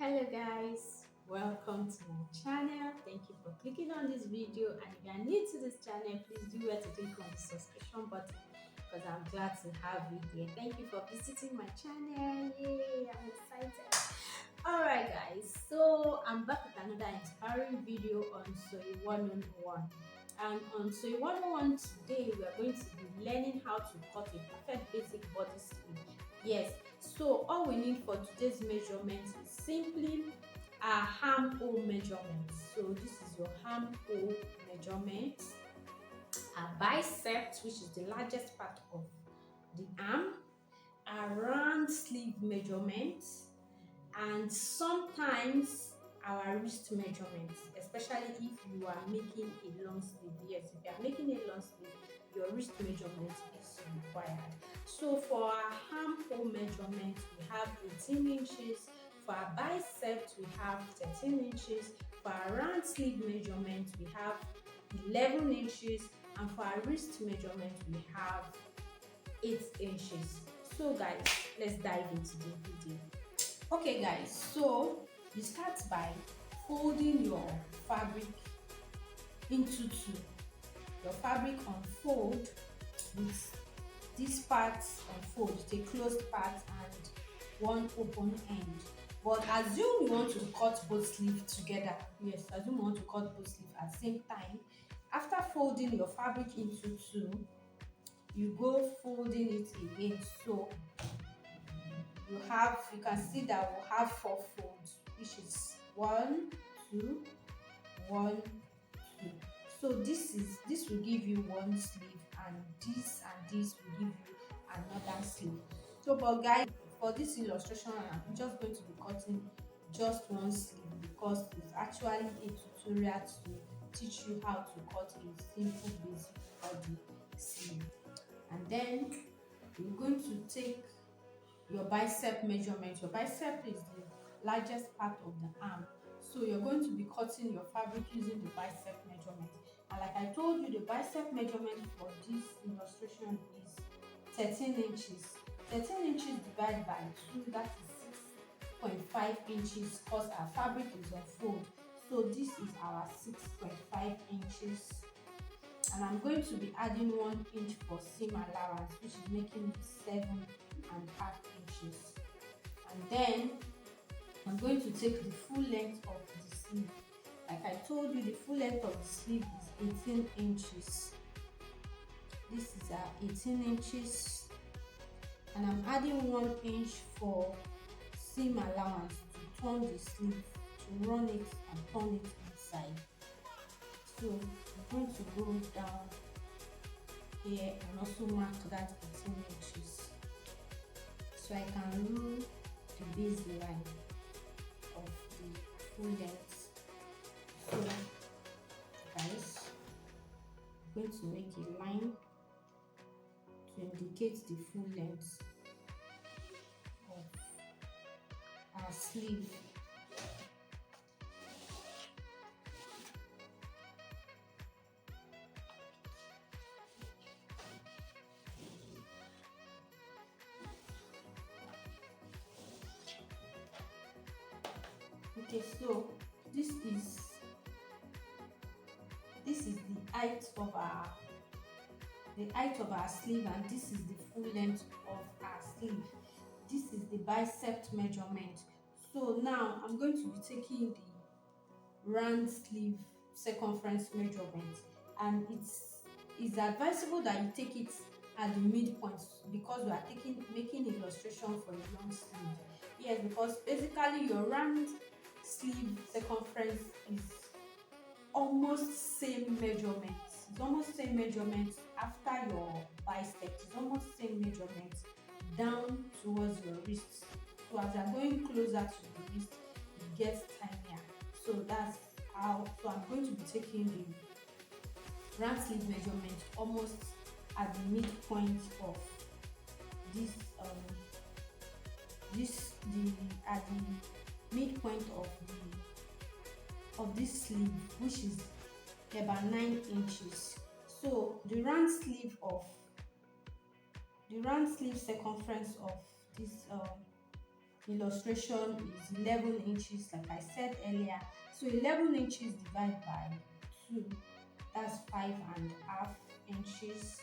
Hello guys, welcome to my channel. Thank you for clicking on this video, and if you are new to this channel, please do well to click on the subscription button because I'm glad to have you here. Thank you for visiting my channel. Yay, I'm excited. Alright guys, so I'm back with another inspiring video on Soy 101. And on Soy 101 today, we are going to be learning how to cut a perfect basic body sleeve. Yes, so all we need for today's measurement is simply our armhole measurement. So this is your armhole measurement, our biceps, which is the largest part of the arm, our round sleeve measurement, and sometimes our wrist measurement, especially if you are making a long sleeve. Yes, if you are making a long sleeve, your wrist measurement is required. So for our armhole measurement, we have 18 inches. For our biceps, we have 13 inches. For our round sleeve measurement, we have 11 inches. And for our wrist measurement, we have 8 inches. So guys, let's dive into the video. Okay guys, so you start by folding your fabric into two. Your fabric unfold with this part unfold, the closed part and one open end. But assume you want to cut both sleeves together. Yes, assume you want to cut both sleeves at the same time. After folding your fabric into two, you go folding it again. So you can see that we have 4 folds, which is 1, 2, 1, 2. So this will give you one sleeve, and this will give you another sleeve. So but guys, for this illustration I'm just going to be cutting just one sleeve because it's actually a tutorial to teach you how to cut a simple basic body sleeve. And then you're going to take your bicep measurement. Your bicep is the largest part of the arm, so you're going to be cutting your fabric using the bicep measurement. And like I told you, the bicep measurement for this illustration is 13 inches. 13 inches divided by 2, that is 6.5 inches, because our fabric is unfold. So this is our 6.5 inches. And I'm going to be adding 1 inch for seam allowance, which is making it 7.5 inches. And then I'm going to take the full length of the sleeve. Like I told you, the full length of the sleeve is 18 inches. This is our 18 inches. And I'm adding 1 inch for seam allowance to turn the sleeve, to run it and turn it inside. So I'm going to go down here and also mark that 18 inches. So I can rule the baseline of the full length. So guys, I'm going to make a line to indicate the full length of our sleeve. Okay, so this is the height of our sleeve, and this is the full length of our sleeve. This is the bicep measurement. So now I'm going to be taking the round sleeve circumference measurement, and it's advisable that you take it at the midpoint because we are making illustration for a long sleeve. Yes, because basically your round sleeve circumference is almost same measurement. It's almost same measurement after your bicep. It's almost same measurement down towards your wrist. So as you're going closer to the wrist, it gets tinier. So that's how. So I'm going to be taking the round sleeve measurement almost at the midpoint of this. At the midpoint of this sleeve, which is about 9 inches. So the round sleeve circumference of this illustration is 11 inches like I said earlier. So 11 inches divided by 2, that's 5.5 inches.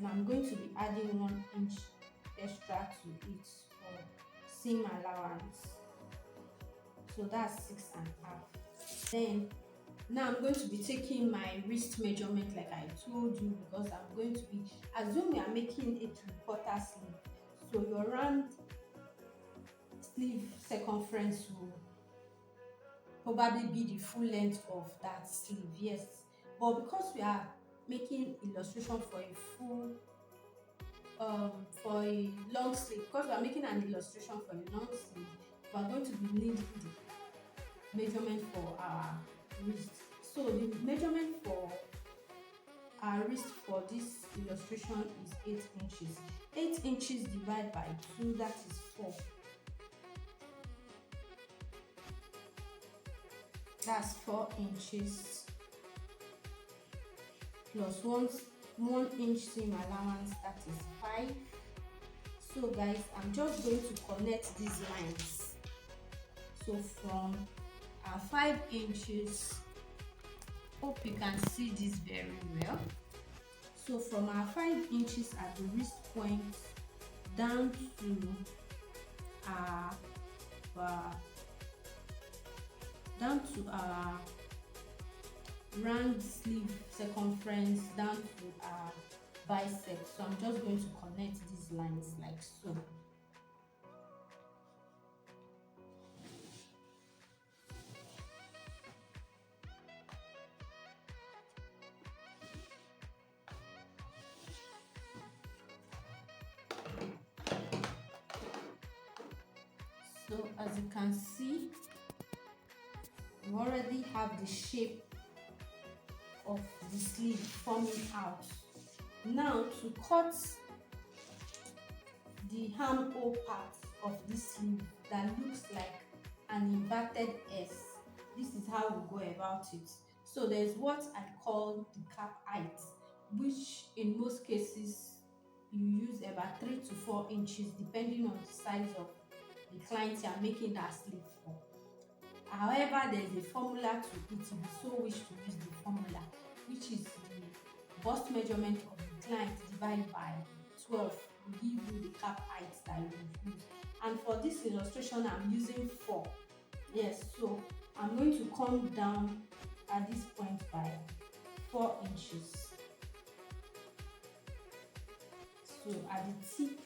Now I'm going to be adding 1 inch extra to it for seam allowance. So that's 6.5. Then now I'm going to be taking my wrist measurement like I told you, because I'm going to be, assume we are making a 3/4 sleeve. So your round sleeve circumference will probably be the full length of that sleeve, yes. But because we are making illustration for a full for a long sleeve, because we are making an illustration for a long sleeve, we are going to be needing the measurement for our wrist. So the measurement for our wrist for this illustration is 8 inches. 8 inches divided by 2, that is 4. That's 4 inches plus 1 inch seam allowance, that is 5. So guys, I'm just going to connect these lines. So from our 5 inches, hope you can see this very well. So from our 5 inches at the wrist point down to our round sleeve circumference, down to our bicep. So I'm just going to connect these lines like so. So as you can see, we already have the shape of the sleeve forming out. Now to cut the armhole part of this sleeve that looks like an inverted S, this is how we go about it. So there's what I call the cap height, which in most cases you use about 3 to 4 inches depending on the size of the client you are making that sleeve for. However, there's a formula to it if you so wish to use the formula, which is the bust measurement of the client divided by 12 will give you the cap height that you will use. And for this illustration, I'm using 4. Yes, so I'm going to come down at this point by 4 inches. So at the tip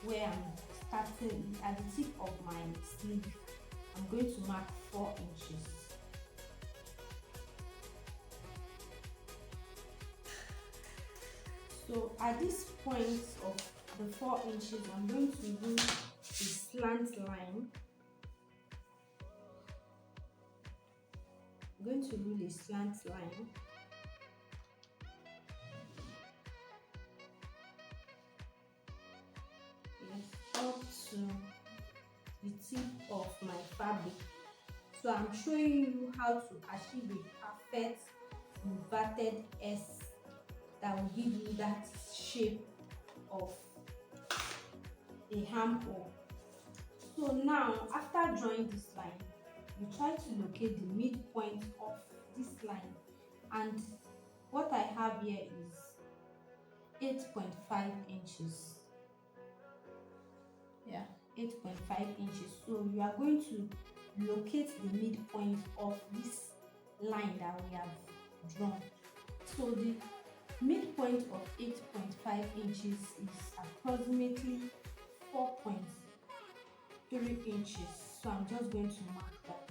where I'm starting, at the tip of my sleeve, I'm going to mark 4 inches. So at this point of the 4 inches, I'm going to do a slant line. I'm going to do a slant line. Yes, up to the tip of my fabric. So I'm showing you how to achieve a perfect inverted S that will give you that shape of a armhole. So now, after drawing this line, you try to locate the midpoint of this line, and what I have here is 8.5 inches. Yeah, 8.5 inches. So you are going to locate the midpoint of this line that we have drawn. So the midpoint of 8.5 inches is approximately 4.3 inches. So I'm just going to mark that.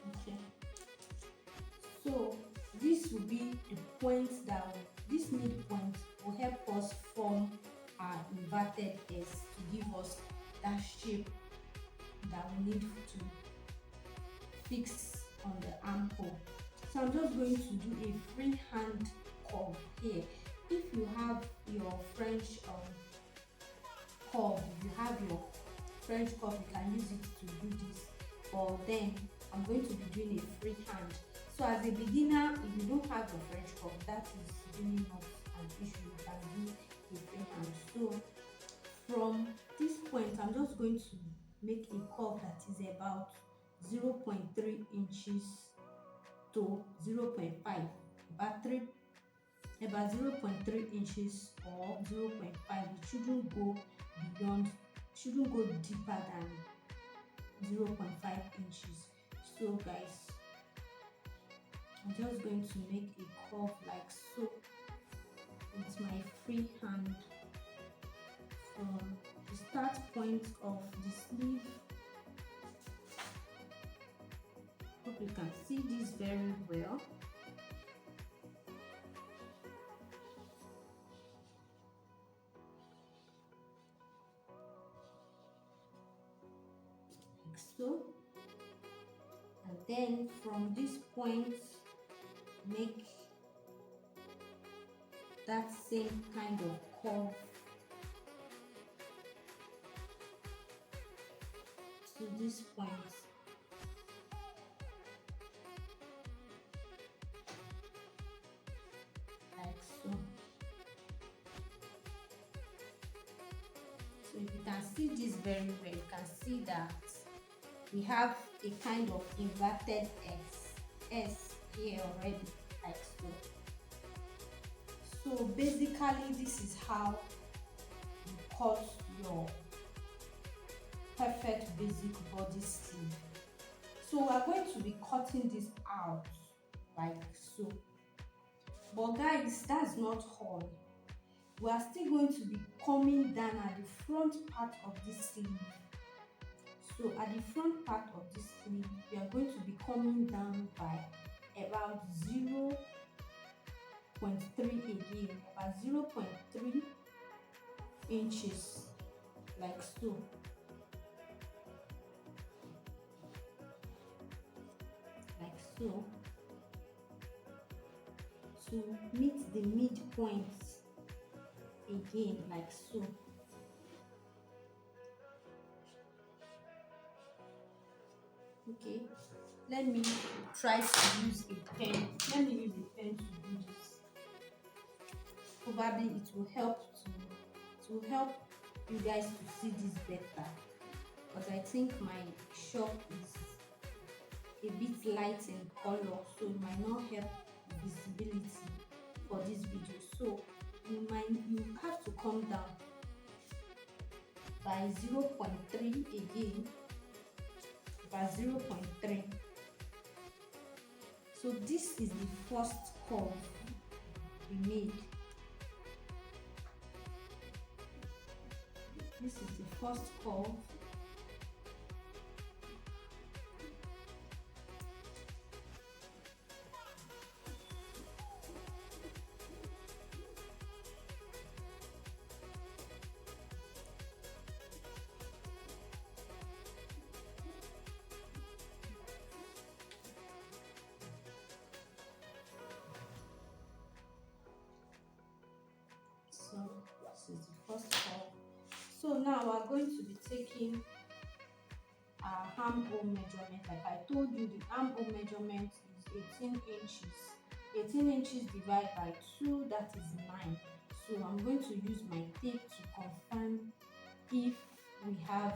Okay. So this will be the point that this midpoint will help us form our inverted S to give us that shape that we need to fix on the armhole. So I'm just going to do a freehand curve here. If you have your French curve, if you have your French curve, you can use it to do this. But then I'm going to be doing a freehand. So as a beginner, if you don't have a French curve, that is really not an issue. You can do a freehand. So from this point I'm just going to make a curve that is about 0.3 inches to 0.5, about 0.3 inches or 0.5. It shouldn't go beyond, shouldn't go deeper than 0.5 inches. So guys, I'm just going to make a curve like so with my free hand from the start point of the sleeve. Hope you can see this very well. Like so. And then from this point, make that same kind of curve to this point. Like so. So if you can see this very well, you can see that we have a kind of inverted S here already, like so. So basically this is how you cut your perfect basic body sleeve. So we're going to be cutting this out like so. But guys, that's not all. We are still going to be coming down at the front part of this sleeve. So at the front part of this sleeve, we are going to be coming down by about 0.3 again, about 0.3 inches, like so. Like so. To meet the midpoint again, like so. Okay, let me try to use a pen. Let me use a pen to do this. Probably it will help you guys to see this better, because I think my shop is a bit light in color, so it might not help visibility for this video. So you have to come down by 0.3 again, by 0.3. So this is the first curve we made. This is the first curve. So this is the first curve. So now we're going to be taking our armhole measurement. Like I told you, the armhole measurement is 18 inches. 18 inches divided by 2, that is 9. So I'm going to use my tape to confirm if we have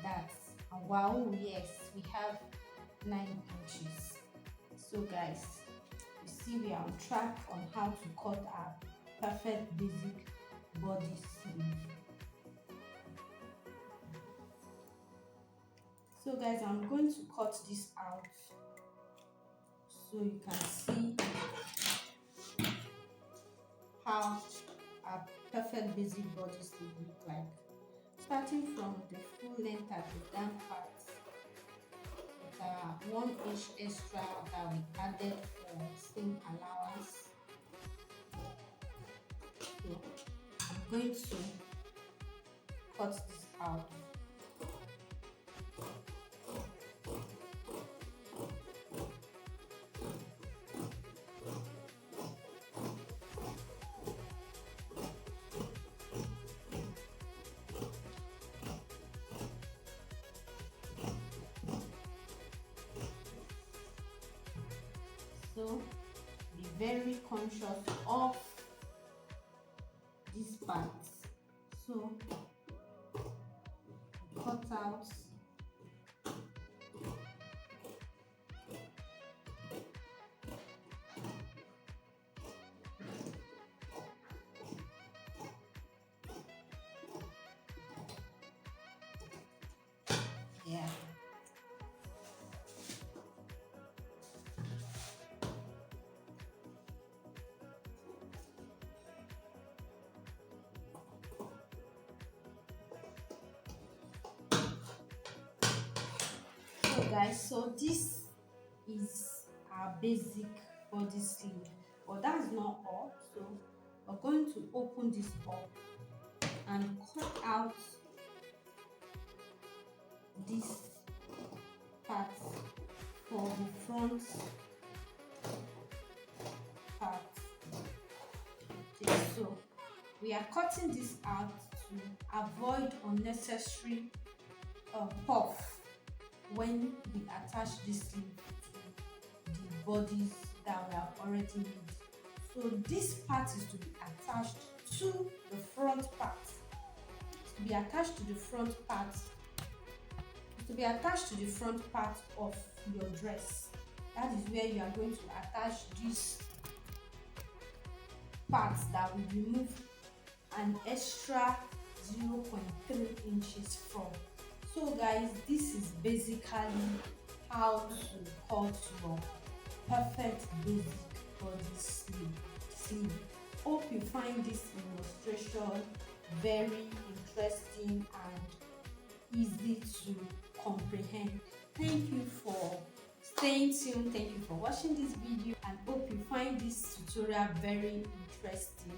that. And wow, yes, we have 9 inches. So guys, you see we are on track on how to cut our perfect basic body sleeve. So guys, I'm going to cut this out so you can see how our perfect basic body sleeve look like. Starting from the full length at the down part, with 1 inch extra that we added for seam allowance. So I'm going to cut this out. So be very conscious of these parts. So cut out yeah. So guys, so this is our basic body sleeve, but that's not all. So we're going to open this up and cut out this part for the front part. Okay, so we are cutting this out to avoid unnecessary puff when we attach this sleeve to the bodies that we have already made. So this part is to be attached to the front part. It's to be attached to the front part. It's to be attached to the front part of your dress. That is where you are going to attach these parts that will remove an extra 0.3 inches from. So guys, this is basically how to cut your perfect basic body sleeve. Hope you find this illustration very interesting and easy to comprehend. Thank you for staying tuned. Thank you for watching this video, and hope you find this tutorial very interesting.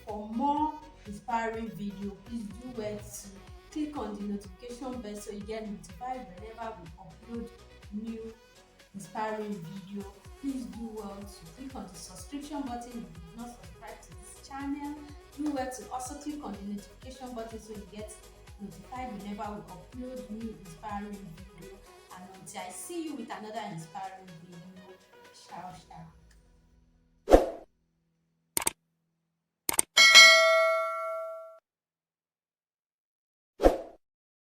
For more inspiring video, please do well to click on the notification bell so you get notified whenever we upload new inspiring video. Please do well to click on the subscription button if you did not subscribe to this channel. Do well to also click on the notification button so you get notified whenever we upload new inspiring video. And until I see you with another inspiring video, ciao ciao.